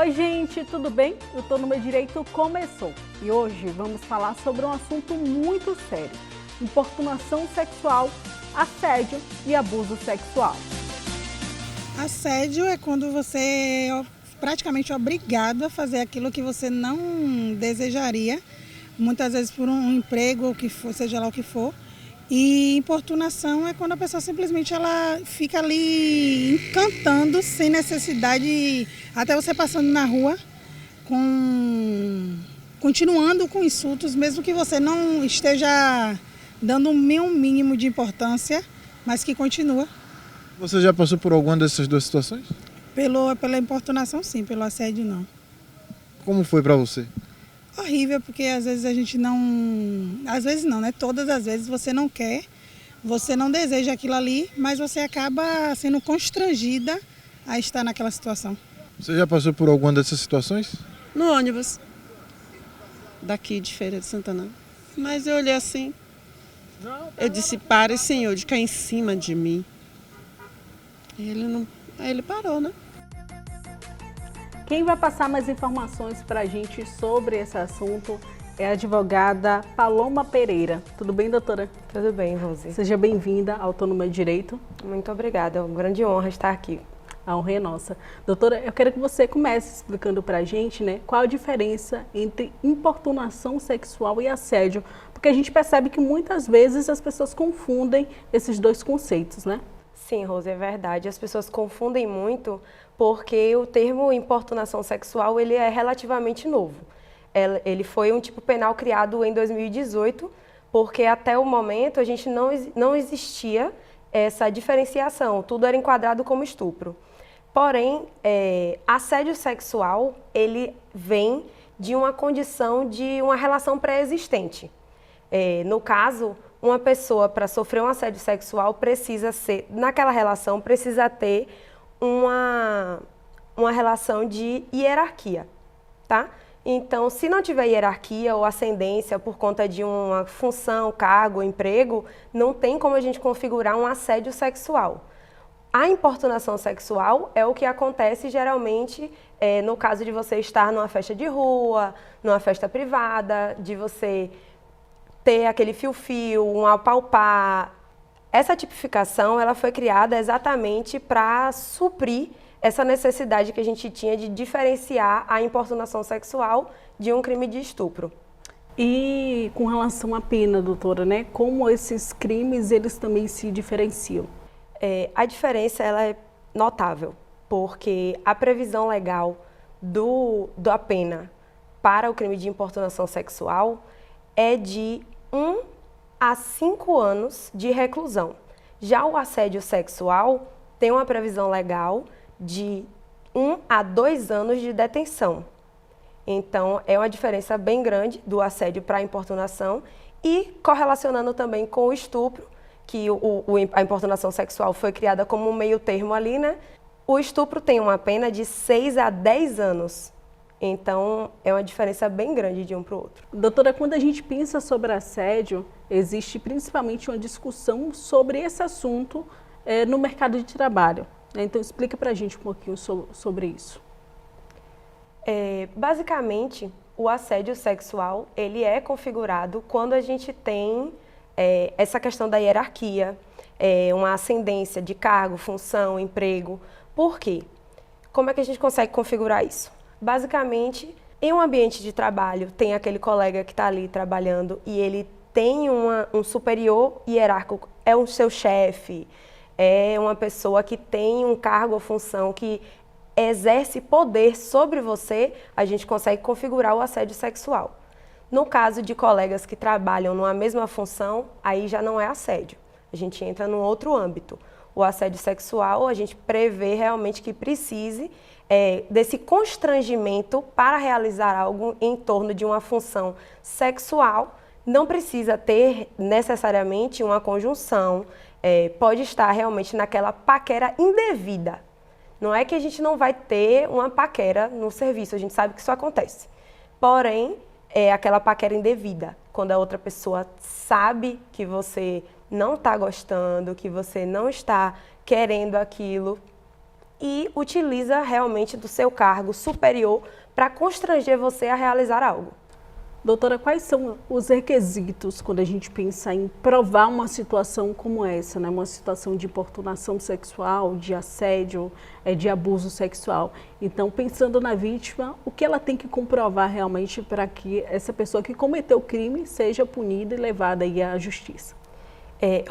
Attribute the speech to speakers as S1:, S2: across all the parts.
S1: Oi gente, tudo bem? O Tô no Meu Direito começou e hoje vamos falar sobre um assunto muito sério: importunação sexual, assédio e abuso sexual.
S2: Assédio é quando você é praticamente obrigado a fazer aquilo que você não desejaria, muitas vezes por um emprego ou que for, seja lá o que for. E importunação é quando a pessoa simplesmente ela fica ali encantando sem necessidade, até você passando na rua, continuando com insultos, mesmo que você não esteja dando um mínimo de importância, mas que continua.
S3: Você já passou por alguma dessas duas situações?
S2: Pela importunação, sim, pelo assédio, não.
S3: Como foi pra você?
S2: Horrível, porque às vezes a gente não... Às vezes não, né? Todas as vezes você não quer, você não deseja aquilo ali, mas você acaba sendo constrangida a estar naquela situação.
S3: Você já passou por alguma dessas situações?
S4: No ônibus, daqui de Feira de Santana. Mas eu olhei assim, eu disse, pare, senhor, de cair em cima de mim. Aí ele parou, né?
S1: Quem vai passar mais informações para a gente sobre esse assunto é a advogada Paloma Pereira. Tudo bem, doutora?
S5: Tudo bem, Rose.
S1: Seja bem-vinda ao Tô no Meu Direito.
S5: Muito obrigada, é uma grande honra estar aqui.
S1: A honra é nossa. Doutora, eu quero que você comece explicando para a gente, né, qual a diferença entre importunação sexual e assédio, porque a gente percebe que muitas vezes as pessoas confundem esses dois conceitos, né?
S5: Sim, Rose, é verdade. As pessoas confundem muito porque o termo importunação sexual ele é relativamente novo. Ele foi um tipo penal criado em 2018, porque até o momento a gente não existia essa diferenciação, tudo era enquadrado como estupro. Porém, assédio sexual, ele vem de uma condição de uma relação pré-existente. No caso, uma pessoa, para sofrer um assédio sexual, naquela relação, precisa ter uma relação de hierarquia, tá? Então, se não tiver hierarquia ou ascendência por conta de uma função, cargo, emprego, não tem como a gente configurar um assédio sexual. A importunação sexual é o que acontece geralmente no caso de você estar numa festa de rua, numa festa privada, de você ter aquele fio-fio, um apalpar. Essa tipificação ela foi criada exatamente para suprir essa necessidade que a gente tinha de diferenciar a importunação sexual de um crime de estupro.
S1: E com relação à pena, doutora, né, como esses crimes eles também se diferenciam?
S5: A diferença ela é notável, porque a previsão legal da pena para o crime de importunação sexual é de 1 a 5 anos de reclusão. Já o assédio sexual tem uma previsão legal de 1 a 2 anos de detenção. Então, é uma diferença bem grande do assédio para a importunação e correlacionando também com o estupro, que a importunação sexual foi criada como um meio termo ali, né? O estupro tem uma pena de 6 a 10 anos. Então, é uma diferença bem grande de um para o outro.
S1: Doutora, quando a gente pensa sobre assédio, existe principalmente uma discussão sobre esse assunto no mercado de trabalho. Então, explica para a gente um pouquinho sobre isso.
S5: Basicamente, o assédio sexual ele é configurado quando a gente tem essa questão da hierarquia, uma ascendência de cargo, função, emprego. Por quê? Como é que a gente consegue configurar isso? Basicamente, em um ambiente de trabalho, tem aquele colega que está ali trabalhando e ele tem um superior hierárquico, é o seu chefe, é uma pessoa que tem um cargo ou função que exerce poder sobre você, a gente consegue configurar o assédio sexual. No caso de colegas que trabalham numa mesma função, aí já não é assédio, a gente entra num outro âmbito. O assédio sexual, a gente prevê realmente que precise desse constrangimento para realizar algo em torno de uma função sexual. Não precisa ter necessariamente uma conjunção, pode estar realmente naquela paquera indevida. Não é que a gente não vai ter uma paquera no serviço, a gente sabe que isso acontece. Porém, é aquela paquera indevida, quando a outra pessoa sabe que você não está gostando, que você não está querendo aquilo e utiliza realmente do seu cargo superior para constranger você a realizar algo.
S1: Doutora, quais são os requisitos quando a gente pensa em provar uma situação como essa, né? Uma situação de importunação sexual, de assédio, de abuso sexual? Então, pensando na vítima, o que ela tem que comprovar realmente para que essa pessoa que cometeu o crime seja punida e levada aí à justiça?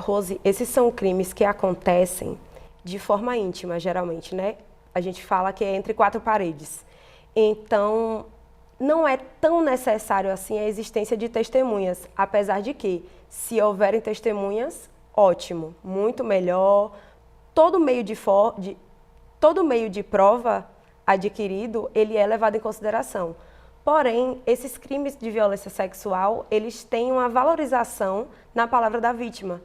S5: Rose, esses são crimes que acontecem de forma íntima, geralmente, né? A gente fala que é entre quatro paredes. Então, não é tão necessário assim a existência de testemunhas, apesar de que, se houverem testemunhas, ótimo, muito melhor. Todo meio de prova adquirido, ele é levado em consideração. Porém, esses crimes de violência sexual, eles têm uma valorização na palavra da vítima,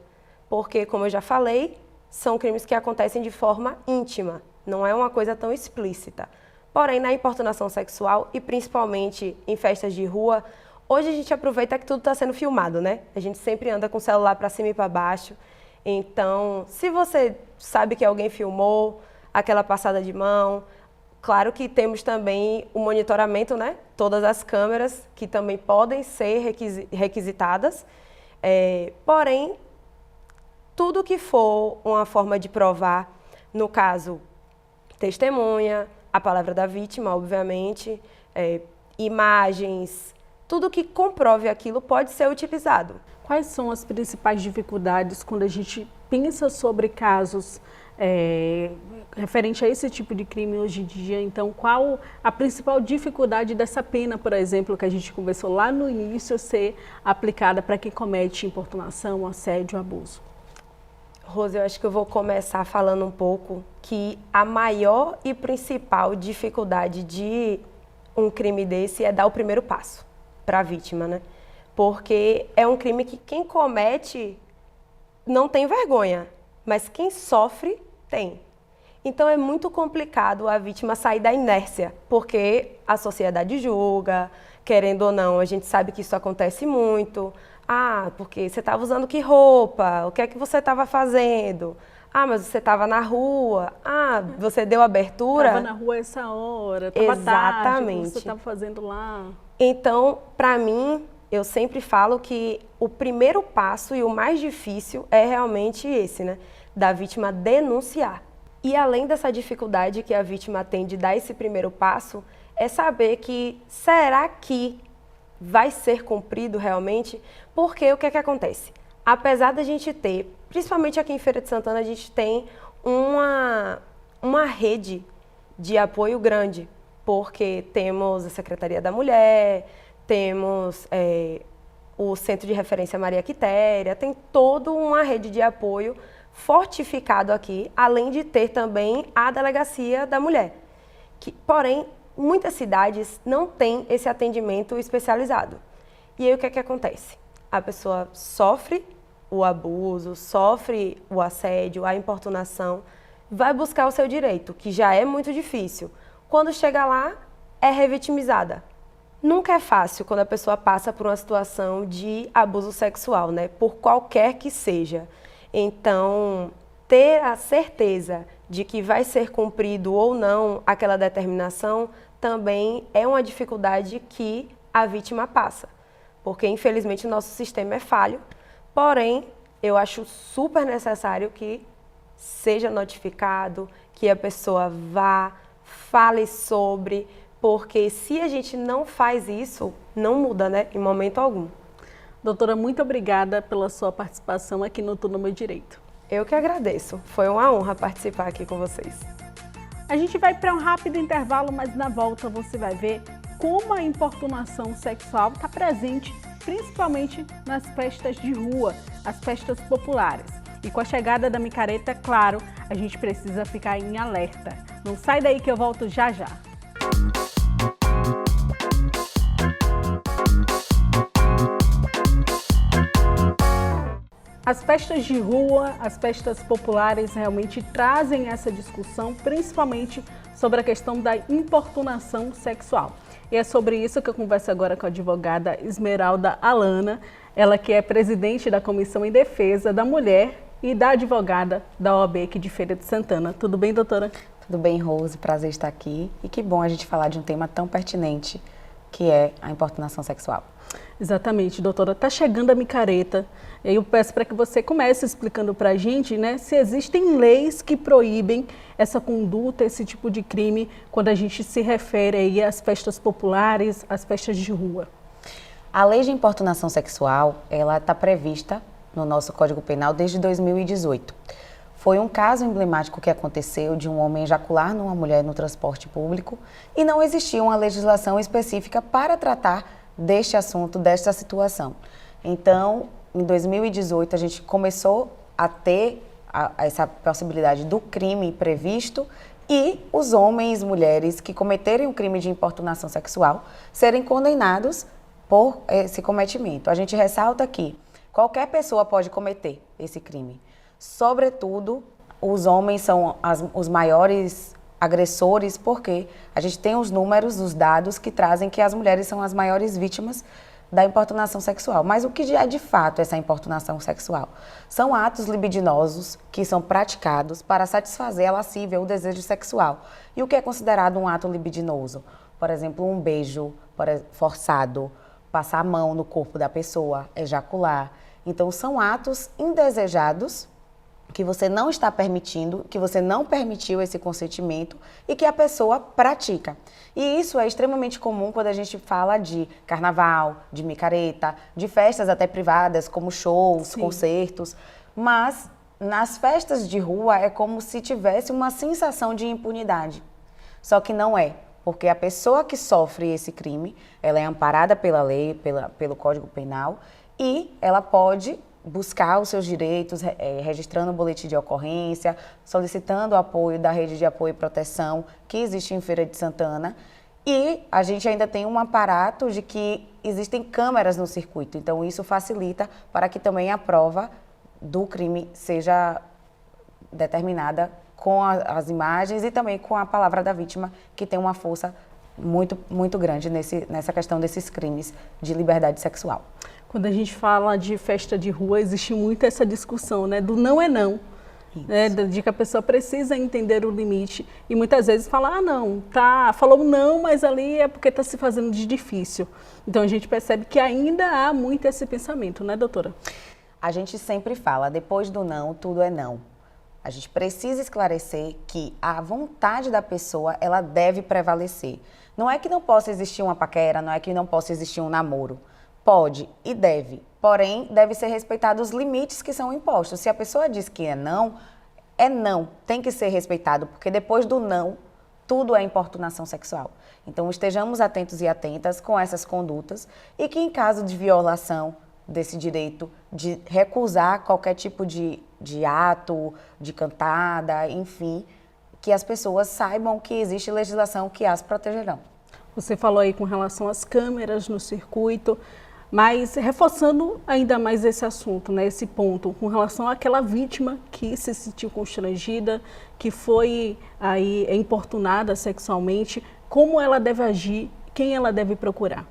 S5: porque, como eu já falei, são crimes que acontecem de forma íntima, não é uma coisa tão explícita. Porém, na importunação sexual e principalmente em festas de rua, hoje a gente aproveita que tudo está sendo filmado, né? A gente sempre anda com o celular para cima e para baixo. Então, se você sabe que alguém filmou aquela passada de mão, claro que temos também o monitoramento, né? Todas as câmeras que também podem ser requisitadas. Porém, tudo que for uma forma de provar, no caso, testemunha, a palavra da vítima, obviamente, imagens, tudo que comprove aquilo pode ser utilizado.
S1: Quais são as principais dificuldades quando a gente pensa sobre casos referente a esse tipo de crime hoje em dia? Então, qual a principal dificuldade dessa pena, por exemplo, que a gente conversou lá no início, ser aplicada para quem comete importunação, assédio, abuso?
S5: Rose, eu acho que eu vou começar falando um pouco que a maior e principal dificuldade de um crime desse é dar o primeiro passo para a vítima, né? Porque é um crime que quem comete não tem vergonha, mas quem sofre tem. Então é muito complicado a vítima sair da inércia, porque a sociedade julga, querendo ou não, a gente sabe que isso acontece muito. Ah, porque você estava usando que roupa? O que é que você estava fazendo? Ah, mas você estava na rua. Ah, você deu abertura?
S1: Estava na rua essa hora, estava
S5: Exatamente.
S1: tarde, o que você estava fazendo lá?
S5: Então, para mim, eu sempre falo que o primeiro passo e o mais difícil é realmente esse, né? Da vítima denunciar. E além dessa dificuldade que a vítima tem de dar esse primeiro passo, é saber que será que vai ser cumprido realmente? Porque o que é que acontece? Apesar da gente ter, principalmente aqui em Feira de Santana, a gente tem uma rede de apoio grande, porque temos a Secretaria da Mulher, temos o Centro de Referência Maria Quitéria, tem toda uma rede de apoio fortificado aqui, além de ter também a Delegacia da Mulher. Porém, muitas cidades não têm esse atendimento especializado. E aí o que é que acontece? A pessoa sofre o abuso, sofre o assédio, a importunação, vai buscar o seu direito, que já é muito difícil. Quando chega lá, é revitimizada. Nunca é fácil quando a pessoa passa por uma situação de abuso sexual, né? Por qualquer que seja. Então, ter a certeza de que vai ser cumprido ou não aquela determinação também é uma dificuldade que a vítima passa. Porque, infelizmente, o nosso sistema é falho. Porém, eu acho super necessário que seja notificado, que a pessoa vá, fale sobre, porque se a gente não faz isso, não muda, né, em momento algum.
S1: Doutora, muito obrigada pela sua participação aqui no Tudo no Meu Direito.
S5: Eu que agradeço. Foi uma honra participar aqui com vocês.
S1: A gente vai para um rápido intervalo, mas na volta você vai ver como a importunação sexual está presente, principalmente nas festas de rua, as festas populares. E com a chegada da micareta, claro, a gente precisa ficar em alerta. Não sai daí que eu volto já já. As festas de rua, as festas populares realmente trazem essa discussão, principalmente sobre a questão da importunação sexual. E é sobre isso que eu converso agora com a advogada Esmeralda Alana, ela que é presidente da Comissão em Defesa da Mulher e da advogada da OAB aqui de Feira de Santana. Tudo bem, doutora?
S6: Tudo bem, Rose? Prazer estar aqui. E que bom a gente falar de um tema tão pertinente, que é a importunação sexual.
S1: Exatamente, doutora. Está chegando a micareta. E aí eu peço para que você comece explicando para a gente, né, se existem leis que proíbem essa conduta, esse tipo de crime, quando a gente se refere aí às festas populares, às festas de rua.
S6: A lei de importunação sexual, ela está prevista no nosso Código Penal desde 2018. Foi um caso emblemático que aconteceu de um homem ejacular numa mulher no transporte público e não existia uma legislação específica para tratar deste assunto, desta situação. Então, em 2018, a gente começou a ter essa possibilidade do crime previsto e os homens e mulheres que cometerem um crime de importunação sexual serem condenados por esse cometimento. A gente ressalta que qualquer pessoa pode cometer esse crime. Sobretudo, os homens são os maiores agressores, porque a gente tem os números, os dados que trazem que as mulheres são as maiores vítimas da importunação sexual. Mas o que é de fato essa importunação sexual? São atos libidinosos que são praticados para satisfazer a lascívia, o desejo sexual. E o que é considerado um ato libidinoso? Por exemplo, um beijo forçado, passar a mão no corpo da pessoa, ejacular. Então, são atos indesejados que você não está permitindo, que você não permitiu esse consentimento e que a pessoa pratica. E isso é extremamente comum quando a gente fala de carnaval, de micareta, de festas até privadas, como shows, Sim. concertos. Mas nas festas de rua é como se tivesse uma sensação de impunidade. Só que não é, porque a pessoa que sofre esse crime, ela é amparada pela lei, pelo Código Penal, e ela pode buscar os seus direitos, registrando o boletim de ocorrência, solicitando o apoio da rede de apoio e proteção que existe em Feira de Santana. E a gente ainda tem um aparato de que existem câmeras no circuito, então isso facilita para que também a prova do crime seja determinada com as imagens e também com a palavra da vítima, que tem uma força muito, muito grande nessa questão desses crimes de liberdade sexual.
S1: Quando a gente fala de festa de rua, existe muito essa discussão, né, do não é não, né, de que a pessoa precisa entender o limite e muitas vezes fala, não, tá, falou não, mas ali é porque está se fazendo de difícil. Então a gente percebe que ainda há muito esse pensamento, né, doutora?
S6: A gente sempre fala, depois do não, tudo é não. A gente precisa esclarecer que a vontade da pessoa, ela deve prevalecer. Não é que não possa existir uma paquera, não é que não possa existir um namoro. Pode e deve, porém, deve ser respeitado os limites que são impostos. Se a pessoa diz que é não, tem que ser respeitado, porque depois do não, tudo é importunação sexual. Então, estejamos atentos e atentas com essas condutas e que em caso de violação desse direito, de recusar qualquer tipo de ato, de cantada, enfim, que as pessoas saibam que existe legislação que as protegerão.
S1: Você falou aí com relação às câmeras no circuito, mas reforçando ainda mais esse assunto, né, esse ponto, com relação àquela vítima que se sentiu constrangida, que foi aí importunada sexualmente, como ela deve agir, quem ela deve procurar?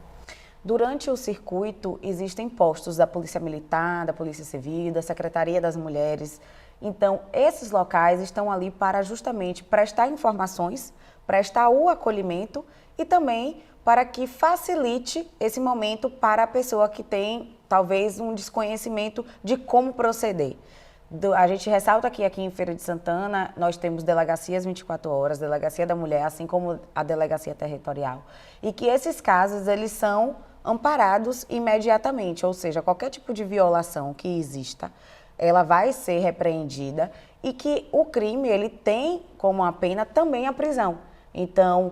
S6: Durante o circuito existem postos da Polícia Militar, da Polícia Civil, da Secretaria das Mulheres. Então, esses locais estão ali para justamente prestar informações, prestar o acolhimento e também para que facilite esse momento para a pessoa que tem, talvez, um desconhecimento de como proceder. A gente ressalta que aqui em Feira de Santana nós temos delegacias 24 horas, delegacia da mulher, assim como a delegacia territorial. E que esses casos, eles são amparados imediatamente, ou seja, qualquer tipo de violação que exista, ela vai ser repreendida e que o crime, ele tem como a pena também a prisão. Então,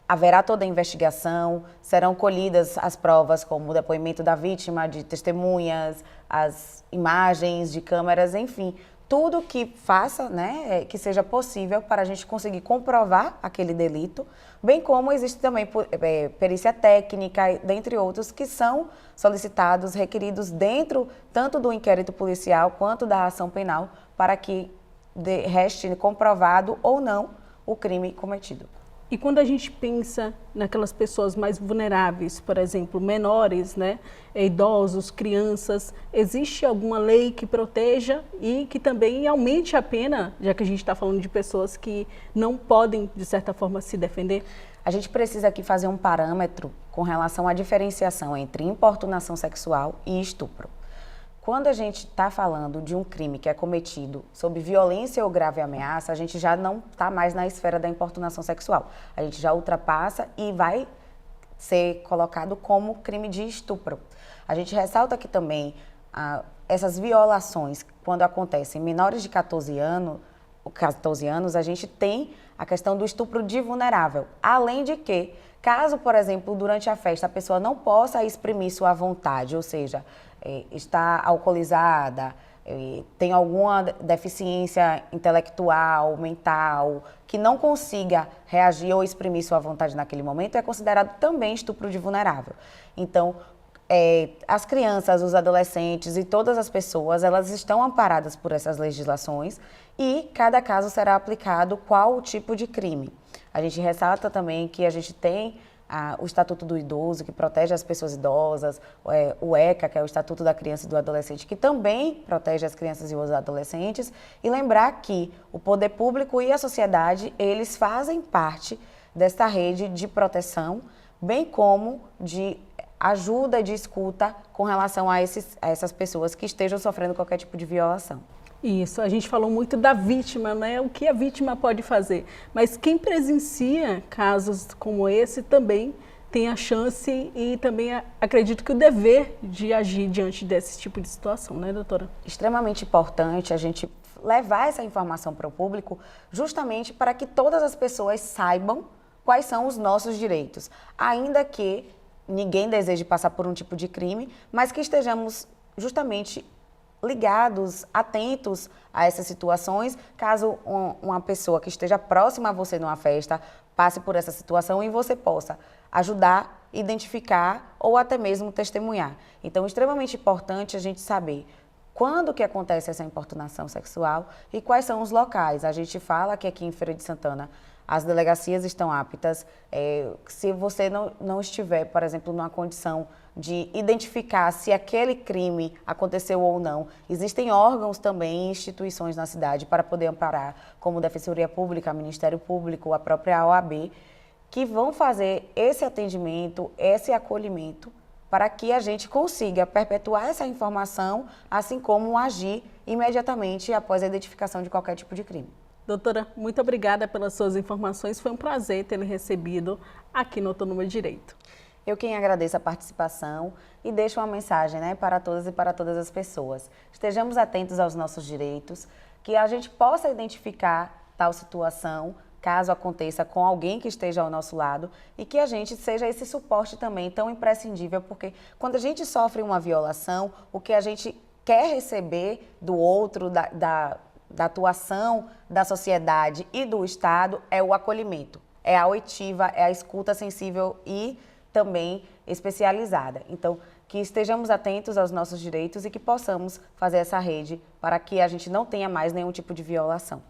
S6: haverá toda a investigação, serão colhidas as provas como o depoimento da vítima, de testemunhas, as imagens de câmeras, enfim, tudo que faça, né, que seja possível para a gente conseguir comprovar aquele delito, bem como existe também perícia técnica, dentre outros, que são solicitados, requeridos dentro tanto do inquérito policial quanto da ação penal, para que reste comprovado ou não o crime cometido.
S1: E quando a gente pensa naquelas pessoas mais vulneráveis, por exemplo, menores, né, idosos, crianças, existe alguma lei que proteja e que também aumente a pena, já que a gente está falando de pessoas que não podem, de certa forma, se defender?
S6: A gente precisa aqui fazer um parâmetro com relação à diferenciação entre importunação sexual e estupro. Quando a gente está falando de um crime que é cometido sob violência ou grave ameaça, a gente já não está mais na esfera da importunação sexual. A gente já ultrapassa e vai ser colocado como crime de estupro. A gente ressalta aqui também essas violações, quando acontecem em menores de 14 anos, a gente tem a questão do estupro de vulnerável. Além de que, caso, por exemplo, durante a festa, a pessoa não possa exprimir sua vontade, ou seja, está alcoolizada, tem alguma deficiência intelectual, mental, que não consiga reagir ou exprimir sua vontade naquele momento, é considerado também estupro de vulnerável. Então, as crianças, os adolescentes e todas as pessoas, elas estão amparadas por essas legislações e cada caso será aplicado qual o tipo de crime. A gente ressalta também que a gente tem o Estatuto do Idoso, que protege as pessoas idosas, o ECA, que é o Estatuto da Criança e do Adolescente, que também protege as crianças e os adolescentes, e lembrar que o poder público e a sociedade, eles fazem parte dessa rede de proteção, bem como de ajuda e de escuta com relação a essas pessoas que estejam sofrendo qualquer tipo de violação.
S1: Isso, a gente falou muito da vítima, né? O que a vítima pode fazer. Mas quem presencia casos como esse também tem a chance e também acredito que o dever de agir diante desse tipo de situação, né, doutora?
S6: Extremamente importante a gente levar essa informação para o público justamente para que todas as pessoas saibam quais são os nossos direitos, ainda que ninguém deseje passar por um tipo de crime, mas que estejamos justamente ligados, atentos a essas situações, caso uma pessoa que esteja próxima a você numa festa passe por essa situação e você possa ajudar, identificar ou até mesmo testemunhar. Então, é extremamente importante a gente saber quando que acontece essa importunação sexual e quais são os locais. A gente fala que aqui em Feira de Santana as delegacias estão aptas. Se você não estiver, por exemplo, numa condição de identificar se aquele crime aconteceu ou não, existem órgãos também, instituições na cidade para poder amparar, como Defensoria Pública, Ministério Público, a própria OAB, que vão fazer esse atendimento, esse acolhimento, para que a gente consiga perpetuar essa informação, assim como agir imediatamente após a identificação de qualquer tipo de crime.
S1: Doutora, muito obrigada pelas suas informações. Foi um prazer tê-lo recebido aqui no Autônoma Direito.
S6: Eu quem agradeço a participação e deixo uma mensagem, para todas e para todas as pessoas. Estejamos atentos aos nossos direitos, que a gente possa identificar tal situação, caso aconteça com alguém que esteja ao nosso lado, e que a gente seja esse suporte também tão imprescindível, porque quando a gente sofre uma violação, o que a gente quer receber do outro, da atuação da sociedade e do Estado é o acolhimento, é a oitiva, é a escuta sensível e também especializada. Então, que estejamos atentos aos nossos direitos e que possamos fazer essa rede para que a gente não tenha mais nenhum tipo de violação.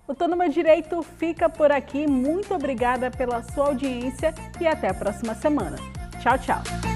S1: O Autônoma Direito fica por aqui. Muito obrigada pela sua audiência e até a próxima semana. Tchau, tchau.